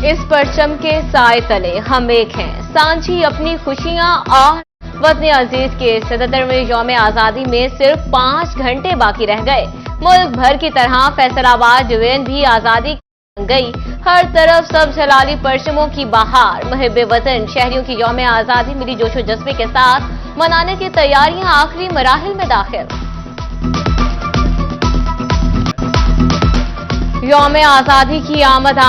इस परचम के साए तले हम एक हैं। सांझी अपनी खुशियां और वतन अजीज के 77वें यौम आजादी में सिर्फ 5 घंटे बाकी रह गए। मुल्क भर की तरह फैसलाबाद डिवीजन भी आजादी बन गई। हर तरफ सब जलाली परचमों की बहार। मुहिब्बे वतन शहरियों की यौम आजादी मिली जोशो जज्बे के साथ मनाने की तैयारियां आखिरी मराहिल में दाखिल। यौम आजादी की आमद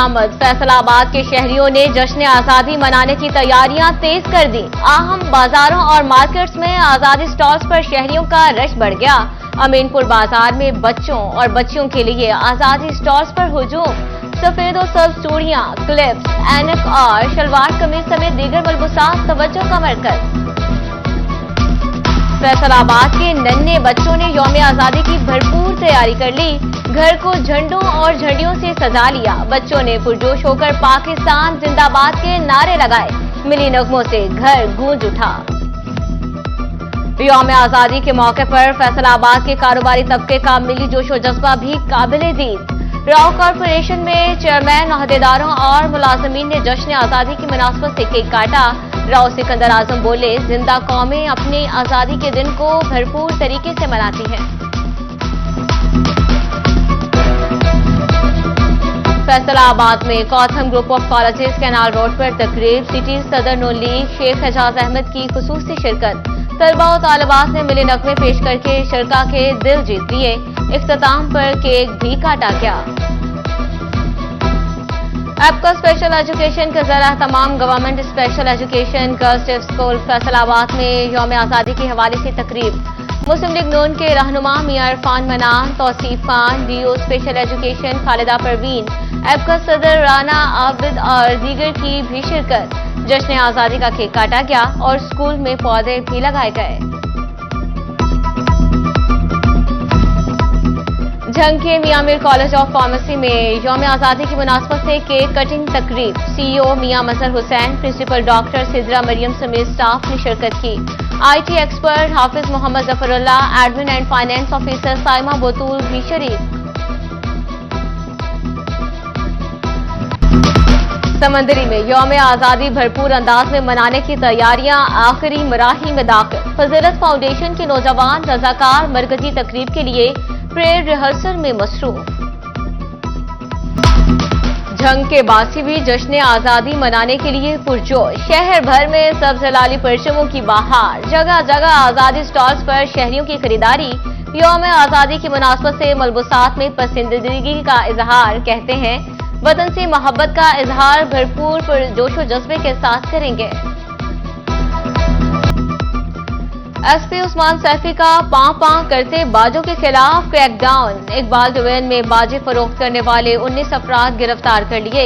फैसलाबाद के शहरियों ने जश्न आजादी मनाने की तैयारियां तेज कर दी। अहम बाजारों और मार्केट्स में आजादी स्टॉल्स पर शहरियों का रश बढ़ गया। अमीनपुर बाजार में बच्चों और बच्चियों के लिए आजादी स्टॉल्स पर हुजूम। सफेद और सब चूड़ियां, क्लिप्स, ऐनक और शलवार कमीज समेत दीगर मलबूसात तवज्जो का मरकज। फैसलाबाद के नन्हे बच्चों ने यौम आजादी की भरपूर तैयारी कर ली। घर को झंडों और झंडियों से सजा लिया। बच्चों ने पुरजोश होकर पाकिस्तान जिंदाबाद के नारे लगाए। मिली नगमों से घर गूंज उठा। यौम आजादी के मौके पर फैसलाबाद के कारोबारी तबके का मिली जोशो जज्बा भी काबिले दीद। राव कॉर्पोरेशन में चेयरमैन, अहदेदारों और मुलाजमीन ने जश्न आजादी की मुनासबत से केक काटा। राव सिकंदर आजम बोले, जिंदा कौमें अपनी आजादी के दिन को भरपूर तरीके से मनाती हैं। फैसलाबाद में कौथम group of colleges canal road पर तकरीब। सिटी सदर नून लीग शेख एजाज अहमद की खुसूसी शिरकत। तलबा और तालिबात ने मिले नगमे पेश करके शरका के दिल जीत लिए। इख्तिताम पर केक भी काटा गया। एपका स्पेशल एजुकेशन का जरा तमाम government special education girls school Faisalabad में यौम आजादी के हवाले से तकरीब। मुस्लिम लीग नून के रहनुमा Mian Irfan Manan, Tauseef Khan, DO special education Khalida Parveen, APCA सदर राना आबिद और दीगर की भी शिरकत। जश्न आजादी का केक काटा गया और स्कूल में पौधे भी लगाए गए। झंग के Mian Mir college of pharmacy में यौम आजादी की मुनासबत से केक कटिंग तकरीब। CEO Mian Mazhar Hussain, principal doctor Sidra Maryam समेत स्टाफ ने शिरकत की। IT expert Hafiz Mohammad Zafarullah, admin and finance officer Saima Batool भी शरीक। समंदरी में यौम आजादी भरपूर अंदाज में मनाने की तैयारियां आखिरी मराहिल में दाखिल। फजीलत फाउंडेशन के नौजवान रजाकार मरकजी तकरीब के लिए प्रेयर रिहर्सल में मसरूफ। झंग के बासी भी जश्न आजादी मनाने के लिए पुरजोश। शहर भर में सब जलाली परचमों की बहार। जगह जगह आजादी स्टॉल्स पर शहरियों की खरीदारी। यौम आजादी की मुनासबत से मलबूसात में पसंदीदगी का इजहार। कहते हैं वतन से मोहब्बत का इजहार भरपूर पुरजोशो जज्बे के साथ करेंगे। एसपी उस्मान सैफी का पां करते बाजों के खिलाफ क्रैकडाउन। इकबाल डिवीजन में बाजे फरोख्त करने वाले 19 अफराद गिरफ्तार कर लिए।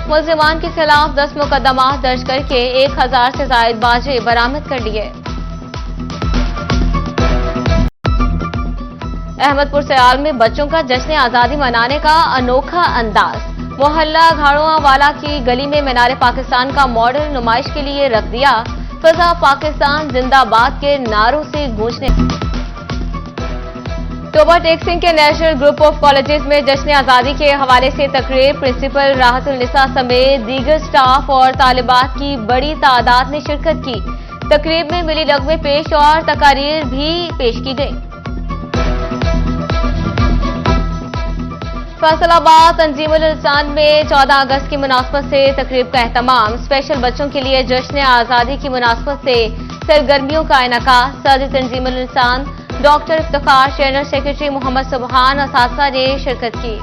मुल्जिमान के खिलाफ 10 मुकदमा दर्ज करके 1000 से जायद बाजे बरामद कर लिए। अहमदपुर सयाल में बच्चों का जश्न आजादी मनाने का अनोखा अंदाज। मोहल्ला घाड़ों वाला की गली में मीनार पाकिस्तान का मॉडल नुमाइश के लिए रख दिया। फजा पाकिस्तान जिंदाबाद के नारों से गूंजने। टोबा टेक सिंह के नेशनल ग्रुप ऑफ कॉलेजेस में जश्न आजादी के हवाले से तकरीब। प्रिंसिपल राहतुल निसा समेत दीगर स्टाफ और तालिबात की बड़ी तादाद ने शिरकत की। तकरीब में मिली नगमे पेश और तकारीर भी पेश की गई। फैसलाबाद तंजीमुल इंसान में 14 अगस्त की मुनासबत से तकरीब का एहतमाम। स्पेशल बच्चों के लिए जश्न आजादी की मुनासबत से सरगर्मियों का इनकाद। सदर तंजीमुल इंसान doctor Iftikhar, general secretary Mohammad Subhan असातिज़ा ने शिरकत की।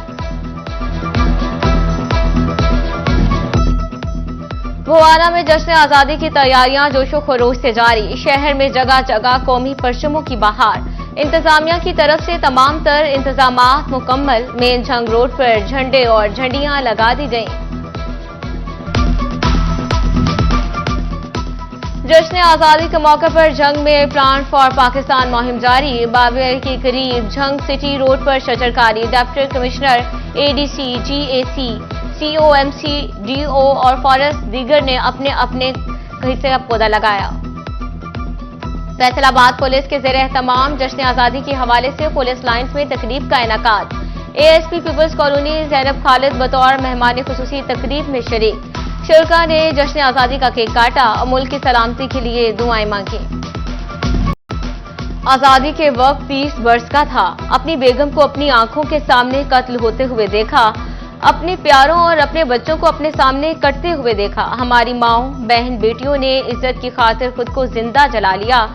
भुआना में जश्न आजादी की तैयारियां जोशो खरोश से जारी। शहर में जगह जगह कौमी परचमों की बहार। इंतजामिया की तरफ से तमाम तर इंतजामात मुकम्मल। मेन झंग रोड पर झंडे और झंडियां लगा दी गईं। जश्न आजादी के मौके पर झंग में प्लान फॉर पाकिस्तान मुहिम जारी। 22 के करीब झंग सिटी रोड पर शजरकारी। Deputy commissioner, ADC, GAC, COMC, DO और फॉरेस्ट दीगर ने अपने अपने हिस्से का पौधा लगाया। फैसलाबाद पुलिस के ज़ेर एहतमाम जश्न आजादी के हवाले से पुलिस लाइन्स में तकरीब का इनकाद। ASP peoples colony Zainab Khalid बतौर मेहमान खुसूसी तकरीब में शरीक। शुरका ने जश्न आजादी का केक काटा और मुल्क की सलामती के लिए दुआएं मांगी। आजादी के वक्त 30 वर्ष का था, अपनी बेगम को अपनी आंखों के सामने कत्ल होते हुए देखा, अपने प्यारों और अपने बच्चों को अपने सामने कटते हुए देखा। हमारी माओं, बहन, बेटियों ने इज्जत की खातिर खुद को जिंदा जला लिया।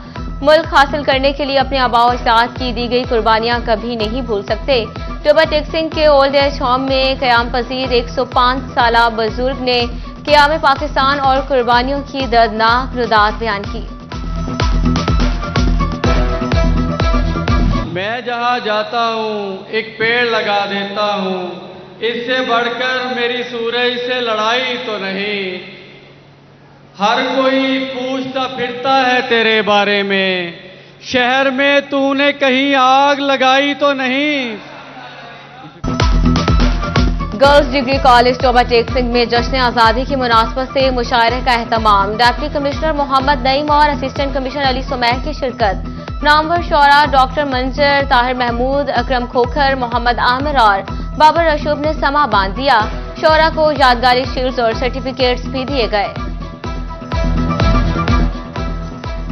मुल्क हासिल करने के लिए अपने आबाओ अजदाद की दी गई कुर्बानियां कभी नहीं भूल सकते। टोबा टेक सिंह के ओल्ड एज होम में कयाम पजीर 105 साला बुजुर्ग ने क़याम पाकिस्तान और कुर्बानियों की दर्दनाक रुदात बयान की। मैं जहां जाता हूं एक पेड़ लगा देता हूं, इससे बढ़कर मेरी सूरज से लड़ाई तो नहीं। हर कोई पूछता फिरता है तेरे बारे में, शहर में तूने कहीं आग लगाई तो नहीं। Girls degree college Toba Tek Singh में जश्न आजादी की मुनासबत से मुशायरे का एहतमाम। डिप्टी कमिश्नर मोहम्मद नईम और असिस्टेंट कमिश्नर अली सुमैर की शिरकत। नामवर शौरा डॉक्टर मंजर, ताहिर महमूद, अकरम खोखर, मोहम्मद आमिर और बाबर रशूब ने समा बांध दिया। शौरा को यादगारी शील्ड्स और सर्टिफिकेट्स भी दिए गए।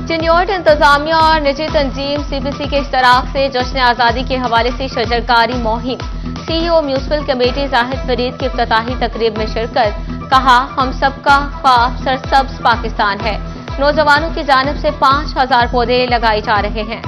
चिन्योट इंतजामिया और निजी तंजीम सीपीसी के इश्तराक से जश्न आजादी के हवाले से शजरकारी मुहिम। CEO municipal committee Zahid Farid की इफ्तिताही तकरीब में शिरकत। कहा, हम सबका ख्वाब सरसब्ज पाकिस्तान है। नौजवानों की जानिब से 5000 पौधे लगाए जा रहे हैं।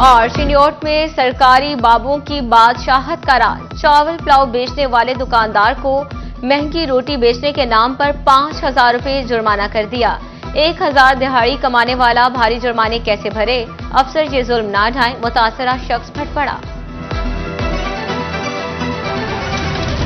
और चिन्योट में सरकारी बाबों की बादशाहत का राज। चावल पुलाव बेचने वाले दुकानदार को महंगी रोटी बेचने के नाम पर 5000 रुपये जुर्माना कर दिया। 1000 दिहाड़ी कमाने वाला भारी जुर्माने कैसे भरे? अफसर ये जुल्म ना ढाएं, मुतासरा शख्स फट पड़ा।